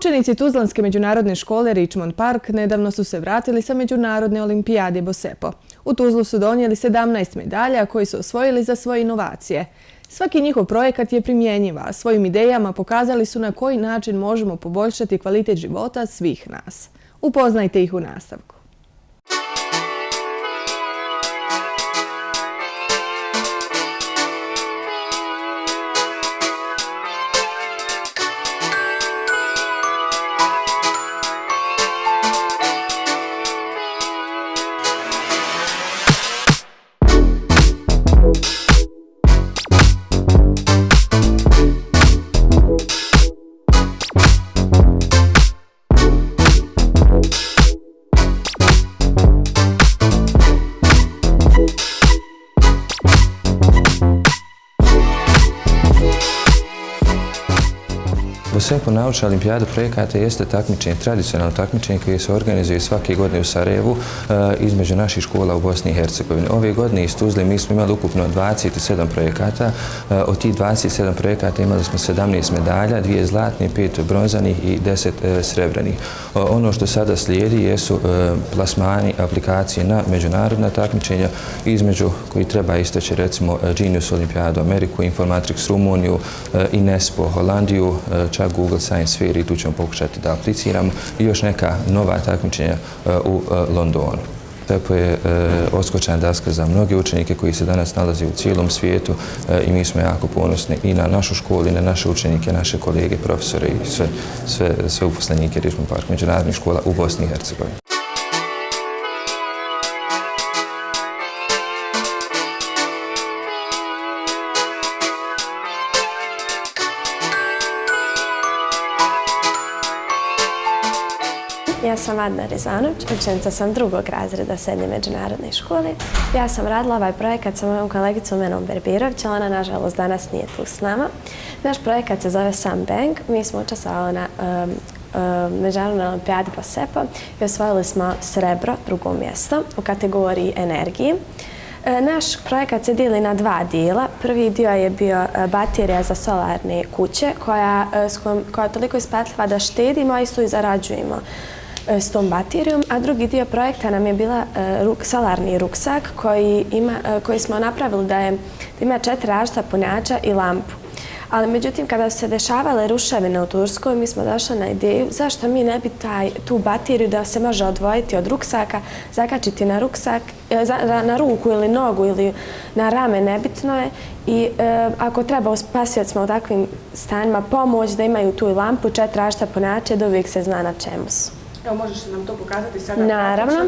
Učenici Tuzlanske međunarodne škole Richmond Park nedavno su se vratili sa Međunarodne olimpijade Bosepo. U Tuzlu su donijeli 17 medalja koji su osvojili za svoje inovacije. Svaki njihov projekat je primjenjiv, a svojim idejama pokazali su na koji način možemo poboljšati kvalitet života svih nas. Upoznajte ih u nastavku. Bosepo naučna olimpijada projekata jeste takmičenje, tradicionalno takmičenje koje se organizuje svake godine u Sarajevu između naših škola u Bosni i Hercegovini. Ove godine iz Tuzle mi smo imali ukupno 27 projekata. Od tih 27 projekata imali smo 17 medalja, 2 zlatne, 5 bronzanih i 10 srebrnih. Ono što sada slijedi jesu plasmani aplikacije na međunarodna takmičenja, između koji treba istaći recimo Genius olimpijadu Ameriku, Informatrix Rumuniju, INESPO Holandiju, čak Google Science Fair i tu ćemo pokušati da apliciramo i još neka nova takmičenja u Londonu. Bosepo je odskočna daska za mnoge učenike koji se danas nalaze u cijelom svijetu i mi smo jako ponosni i na našu školu i na naše učenike, naše kolege, profesore i sve uposlenike Richmond Park međunarodnih škola u Bosni i Hercegovini. Ja sam Adna Rezanović, učenica sam 2. razreda Srednje međunarodne škole. Ja sam radila ovaj projekat sa mojom kolegicom Menom Berbirović, ali ona nažalost danas nije tu s nama. Naš projekat se zove Sunbank. Mi smo učestvovali na Međunarodnoj olimpijadi Bosepo i osvojili smo srebro, 2. mjesto u kategoriji energiji. Naš projekat se dijeli na 2 dijela. Prvi dio je bio baterija za solarne kuće koja je toliko isplatljiva da štedimo, a isto i zarađujemo s tom baterijom, a drugi dio projekta nam je bila solarni ruksak koji smo napravili da ima 4 različita punjača i lampu. Ali međutim, kada su se dešavale ruševine u Turskoj, mi smo došli na ideju zašto mi ne bi tu bateriju da se može odvojiti od ruksaka, zakačiti na ruksak, na ruku ili nogu ili na rame, nebitno je. I ako treba spasiocima u takvim stanjima pomoć da imaju tu i lampu, 4 različita punjača, da uvijek se zna na čemu su. Evo, možeš nam to pokazati sada? Naravno.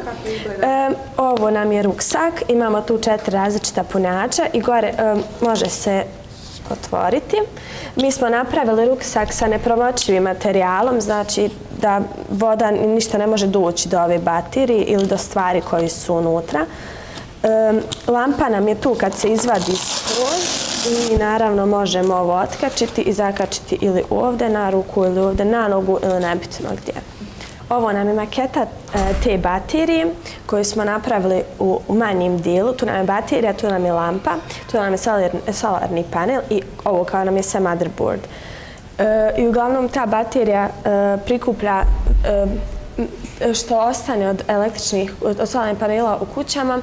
Ovo nam je ruksak, imamo tu 4 različita punjača i gore može se otvoriti. Mi smo napravili ruksak sa nepromočivim materijalom, znači da voda ništa ne može doći do ove baterije ili do stvari koji su unutra. Lampa nam je tu kad se izvadi skroz i naravno možemo ovo otkačiti i zakačiti ili ovdje na ruku ili ovdje na nogu ili nebitno gdje. Ovo nam je maketa te baterije koju smo napravili u manjim dijelu. Tu nam je baterija, tu nam je lampa, tu nam je solarni panel i ovo kao nam je sve motherboard. I uglavnom ta baterija prikuplja što ostane od solarnih panela u kućama.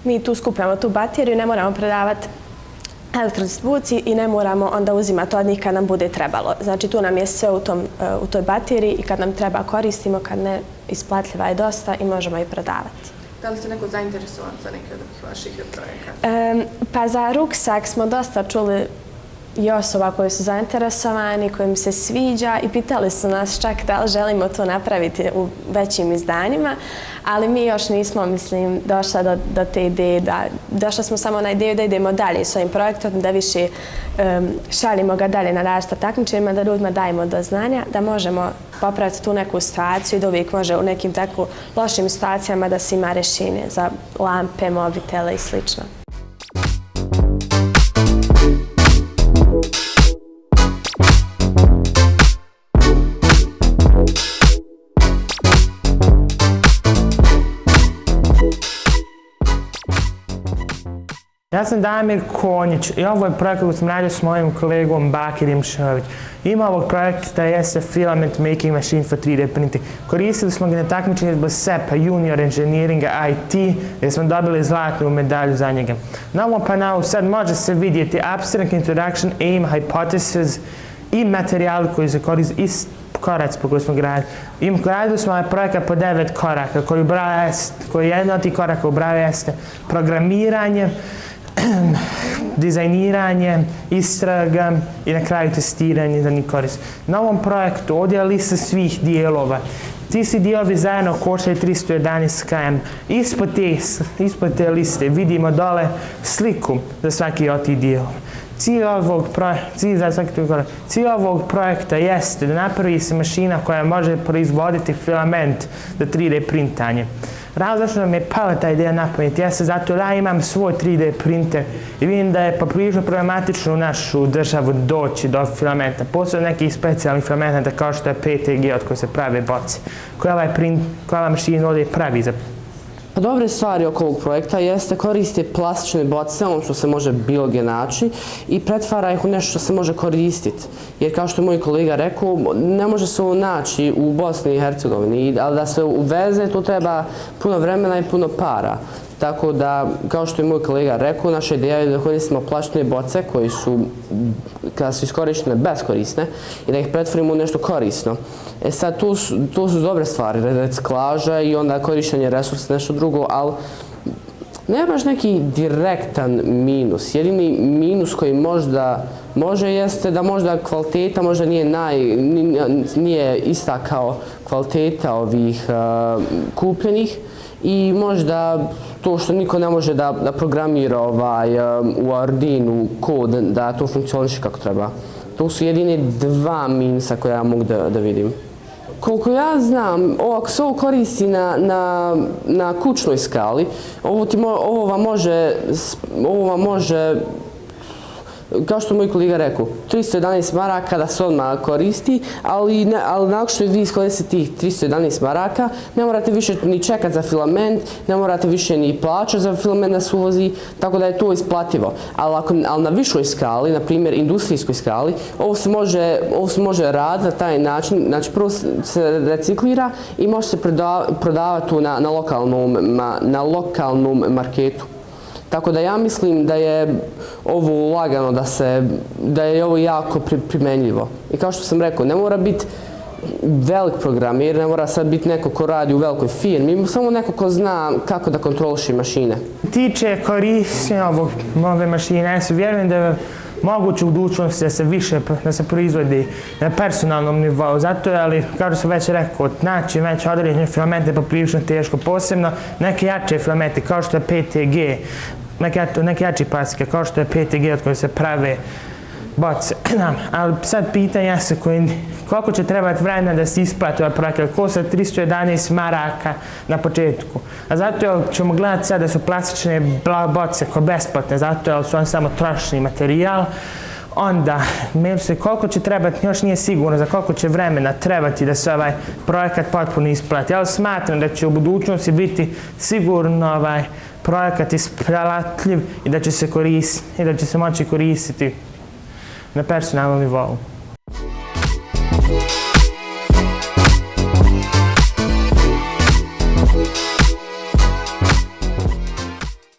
Mi tu skupljamo tu bateriju, ne moramo predavati elektrodistribuciji i ne moramo onda uzimati od njih kad nam bude trebalo. Znači tu nam je sve u toj bateriji i kad nam treba koristimo, kad ne isplatljiva je dosta i možemo i prodavati. Da li ste neko zainteresovan za neke od ovih vaših projekata? Pa za ruksak smo dosta čuli i osoba koji su zainteresovani, kojim se sviđa i pitali su nas čak da li želimo to napraviti u većim izdanjima, ali mi još nismo, mislim, došla do te ideje. Došla smo samo na ideju da idemo dalje s ovim projektom, da više šaljimo ga dalje na različita takmičenjima, da ljudima dajemo do znanja, da možemo popraviti tu neku situaciju i da uvijek može u nekim tako lošim situacijama da se ima rješenje za lampe, mobitele i slično. Ja sam Damir Konjić i ovo je projekat koji sam radio s mojim kolegom Bakirim Šović. Ima ovog projekta jeste Filament Making Machine for 3D Printing. Koristili smo ga na takmičenju iz BOSEPA Junior Engineeringa IT gdje smo dobili zlatnu medalju za njega. Na ovom panelu sad može se vidjeti Abstract Introduction, Aim, Hypothesis i materijali koji se koriste i korac po koji smo gradili. Gradili smo ovaj projekat po 9 koraka koji jedan od tih koraka ubrao jeste programiranje, dizajniranje, istraga i na kraju testiranje za njih korist. Na ovom projektu ovdje je lista svih dijelova. Ti svi dijelovi zajedno koštaju 311 km. Ispod te liste vidimo dole sliku za svaki od tih dijelova. Cilj ovog projekta jeste da napravi se mašina koja može proizvoditi filament za 3D printanje. Razlog zašto nam je pala ta ideja na pamet jeste zato da ja imam svoj 3D printer i vidim da je poprilično problematično u našu državu doći do filamenta. Postoje nekih specijalnih filamenta kao što je PTG od koje se prave boce, koja ova mašina ovdje pravi za. Dobre stvari oko ovog projekta jeste koriste plastične boce, ono što se može biologe naći i pretvara ih u nešto što se može koristiti. Jer kao što je moj kolega rekao, ne može se ovo naći u Bosni i Hercegovini, ali da se uveze to treba puno vremena i puno para. Tako da, kao što je moj kolega rekao, naša ideja je da koristimo plastične boce koje su, kada su iskorištene, beskorisne i da ih pretvorimo u nešto korisno. E sad, to su dobre stvari, reciklaža i onda korištenje resursa, nešto drugo, ali ne baš neki direktan minus. Jedini minus koji možda može jeste da možda kvaliteta možda nije ista kao kvaliteta ovih kupljenih i možda to što niko ne može da programira u Arduinu kod da to funkcioniše kako treba. To su jedine dva minusa koje ja mogu da vidim. Koliko ja znam, ako se ovo koristi na kućnoj skali, ovo vam može, kao što je moj kolega rekao, 311 maraka da se odmah koristi, ali nakon što vi iskoristite tih 311 maraka, ne morate više ni čekati za filament, ne morate više ni plaćati za filament da se uvozi, tako da je to isplativo. Ali na višoj skali, na primjer industrijskoj skali, ovo se može raditi na taj način, znači prvo se reciklira i može se prodavati na lokalnom marketu. Tako da ja mislim da je ovo lagano, da je ovo jako primjenjivo. I kao što sam rekao, ne mora biti velik programer, ne mora sad biti neko ko radi u velikoj firmi, samo neko ko zna kako da kontroliše mašine. Tiče korištenja ove mašine, ja se vjerujem da je moguće u budućnosti da se proizvodi na personalnom nivou. Zato je, ali kao što sam već rekao, naći već određene filamente je poprilično teško, posebno neke jače filamente kao što je PTG, neke jače plastike kao što je PTG od koje se prave boce. Ali sad pitanja se koliko će trebati vremena da se isplati ovaj projekat, koliko sa 311 maraka na početku. A zato ćemo gledati sad da su plastične boce ko besplatne, zato su on samo trošni materijal. Onda, koliko će trebati, još nije sigurno za koliko će vremena trebati da se ovaj projekat potpuno isplati. Ja smatram da će u budućnosti biti sigurno ovaj projekat isplatljiv i da će se moći koristiti na personalnom nivou.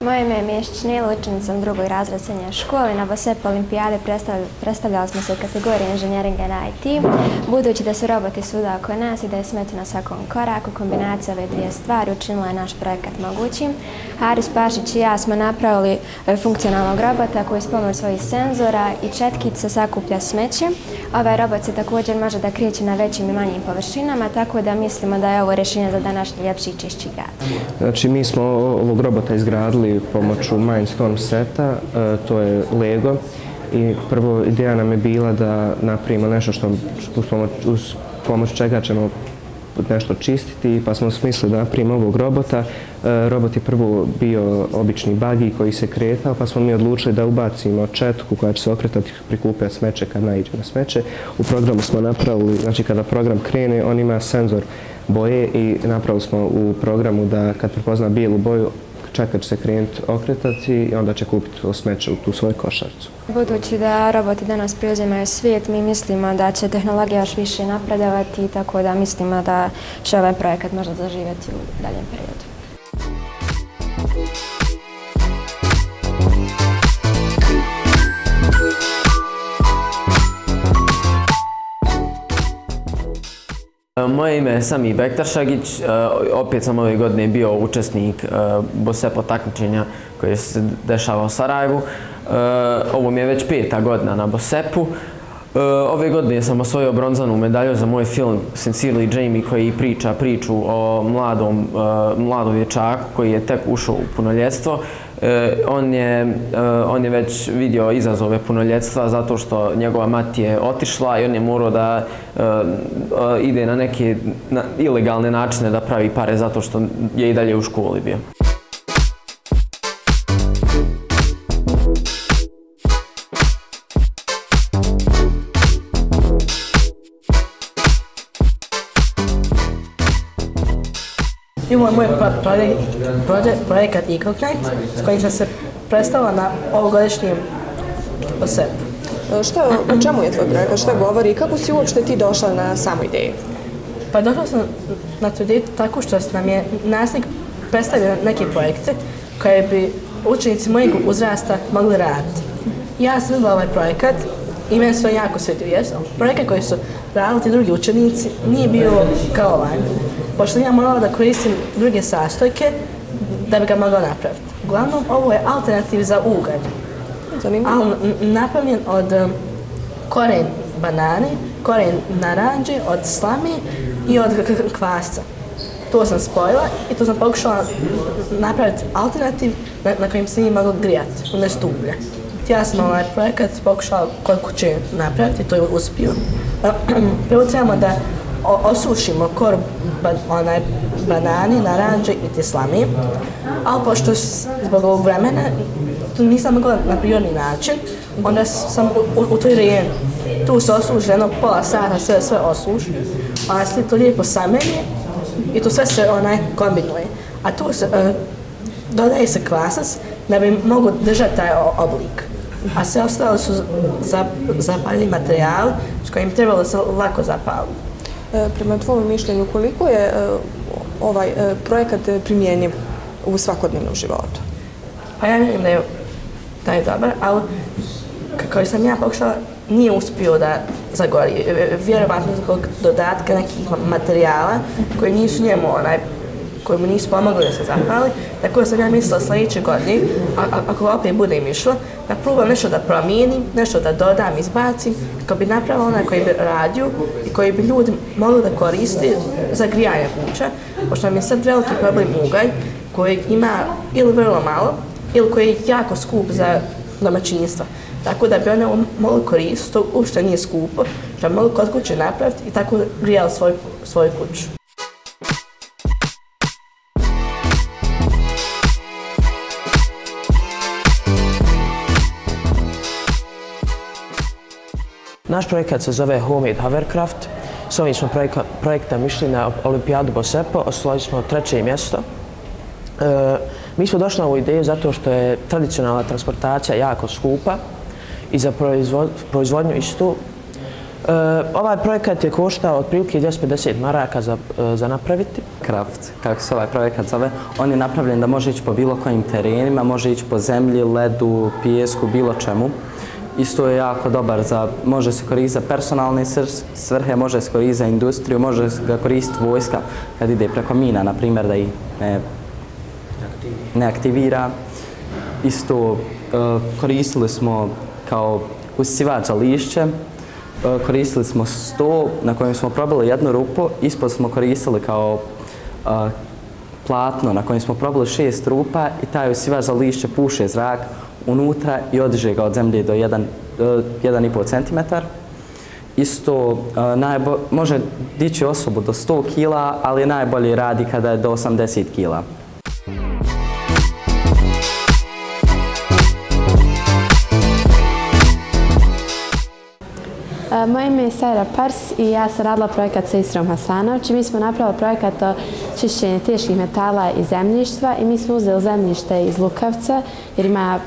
Moje ime je Mješić Nela, učenica sam u drugoj razred srednje škole. Na BOSEPA olimpijade predstavljali smo se u kategoriji inženjeringa na IT. Budući da su roboti svuda oko nas i da je smet na svakom koraku, kombinacija ove dvije stvari učinila je naš projekat mogućim. Haris Pašić i ja smo napravili funkcionalnog robota koji s pomoć svojih senzora i četkica sakuplja smeće. Ovaj robot se također može da kreće na većim i manjim površinama, tako da mislimo da je ovo rješenje za današnji ljepši i čišći grad. Znači, mi smo ovog robota izgradili pomoću Mindstorm seta, to je Lego. I prvo ideja nam je bila da napravimo nešto uz pomoć čega ćemo nešto čistiti, pa smo smislili da napravimo ovog robota. Robot je prvo bio obični buggy koji se kretao, pa smo mi odlučili da ubacimo četku koja će se okretati, prikupljati smeće kad naiđe na smeće. U programu smo napravili, znači kada program krene, on ima senzor boje i napravili smo u programu da kad prepozna bijelu boju, čekat će se krenuti okretati i onda će kupiti to smeće u tu svoju košaricu. Budući da roboti danas preuzimaju svijet, mi mislimo da će tehnologija još više napredovati, tako da mislimo da će ovaj projekat možda zaživjeti u daljem periodu. Moje ime je Sami Bektaršagić, opet sam ove godine bio učesnik BOSEPO takmičenja koje se dešava u Sarajevu. Ovo mi je već 5. godina na BOSEPu. Ove godine sam osvojio bronzanu medalju za moj film Sincerely Jamie koji priča priču o mladom dječaku koji je tek ušao u punoljetstvo. On je već vidio izazove punoljetstva zato što njegova mati je otišla i on je morao da ide na neke ilegalne načine da pravi pare zato što je i dalje u školi bio. Ovo je moj projekat EcoKnight s kojim sam se predstavila na ovogodišnjem BOSEPu. O čemu je tvoj projekat, šta govori i kako si uopšte ti došla na samu ideju? Pa došla sam na tu ideju tako što nam je nastavnik predstavio neke projekte koje bi učenici mojeg uzrasta mogli raditi. Ja sam vidjela ovaj projekat i meni se jako svidio. Projekat koji su radili ti drugi učenici nije bio kao ovaj. Pošto ja morala da koristim druge sastojke da bi ga mogla napraviti. Uglavnom, ovo je alternativ za ugalj. Ali napravljen od koren banane, koren naranđe, od slame i od kvasca. To sam spojila i to sam pokušala napraviti alternativ na kojim se nije moglo grijati, umjesto uglja. Ja sam ovaj projekat pokušala kod kuće napraviti i to je uspio. Prvo trebamo da osušimo kor banane, naranđe i te slame, ali pošto zbog ovog vremena to nisam mogla na prirodni način, onda sam u toj rijeni. Tu se osuši jedno pola sata, sve osuši, onda se to lijepo samelje i to sve se kombinuje. A tu se dodaje se kvasac da bi mogu držati taj oblik. A sve ostalo su zapaljivi materijali s kojim trebalo se lako zapaliti. Prema tvojom mišljenju, koliko je ovaj projekat primjenjiv u svakodnevnom životu? Pa ja vjerujem da je dobar, ali kako sam ja pokušala, nije uspio da zagori. Vjerovatno zbog dodatka nekih materijala koji nisu njemu koji mu nisu pomogli da se zapali. Tako da sam ja mislila sljedeće godine, ako opet budem išla, da probam nešto da promijenim, nešto da dodam, izbacim, kako bi napravila onaj koji bi radio i koji bi ljudi mogli da koriste za grijanje kuća, pošto nam je sad veliki problem ugalj kojeg ima ili vrlo malo, ili koji je jako skup za domaćinstva. Tako da bi one mogli koristiti, to uopšte nije skupo, da bi mogli kod kuće napraviti i tako grijali svoju kuću. Naš projekat se zove Homemade Hovercraft. S ovim smo projektom išli na olimpijadu BOSEPO, osvojili smo 3. mjesto. Mi smo došli na ovu ideju zato što je tradicionalna transportacija jako skupa i za proizvodnju istu. Ovaj projekat je koštao otprilike 250 maraka za napraviti. Craft, kako se ovaj projekat zove, on je napravljen da može ići po bilo kojim terenima, može ići po zemlji, ledu, pijesku, bilo čemu. Isto je jako dobar može se koristiti za personalne svrhe, može se koristiti za industriju, može ga koristiti vojska kad ide preko mina, na primjer da ih ne aktivira. Isto koristili smo kao usisivač za lišće, koristili smo sto na kojem smo probali jednu rupu, ispod smo koristili kao platno na kojem smo probali 6 rupa i taj usisivač za lišće puše zrak unutra i odiže ga od zemlje do 1,5 cm. Isto može dići osobu do 100 kg, ali najbolje radi kada je do 80 kg. Moje ime je Sajra Pars i ja sam radila projekat sa Isrom Hasanović. Mi smo napravili projekat o čišćenju teških metala iz zemljištva i mi smo uzeli zemljište iz Lukavca jer ima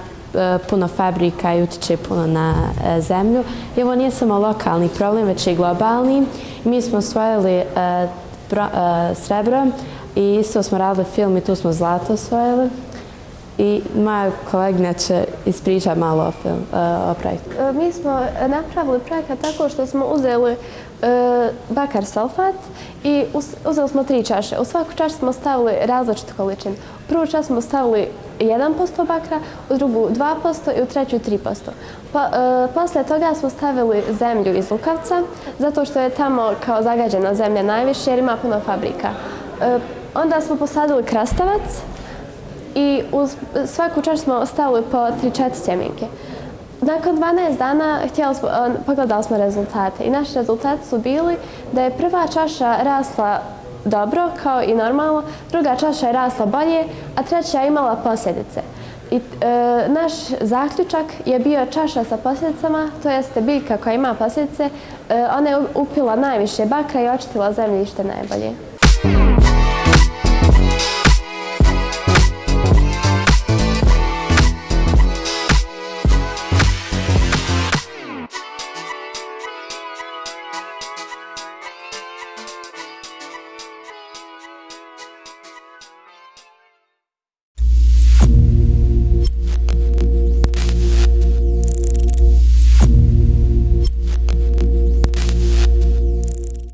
puno fabrika i utiče puno na zemlju. I ovo nije samo lokalni problem, već i globalni. Mi smo osvojili srebro i isto smo radili film i tu smo zlato osvojili. I moja kolegina će ispričati malo o projektu. Mi smo napravili projekat tako što smo uzeli bakar sulfat i uzeli smo 3 čaše. U svaku čašu smo stavili različitu količinu. U prvu čašu smo stavili 1% bakra, u drugu 2% i u treću 3%. Poslije toga smo stavili zemlju iz Lukavca, zato što je tamo kao zagađena zemlja najviše jer ima puno fabrika. Onda smo posadili krastavac i u svaku čašu smo stavili po 3-4 sjemenke. Nakon 12 dana pogledali smo rezultate i naši rezultati su bili da je prva čaša rasla dobro, kao i normalno, druga čaša je rasla bolje, a treća je imala posljedice. I naš zaključak je bio čaša sa posljedicama, to jeste biljka koja ima posljedice, ona je upila najviše bakra i očistila zemljište najbolje.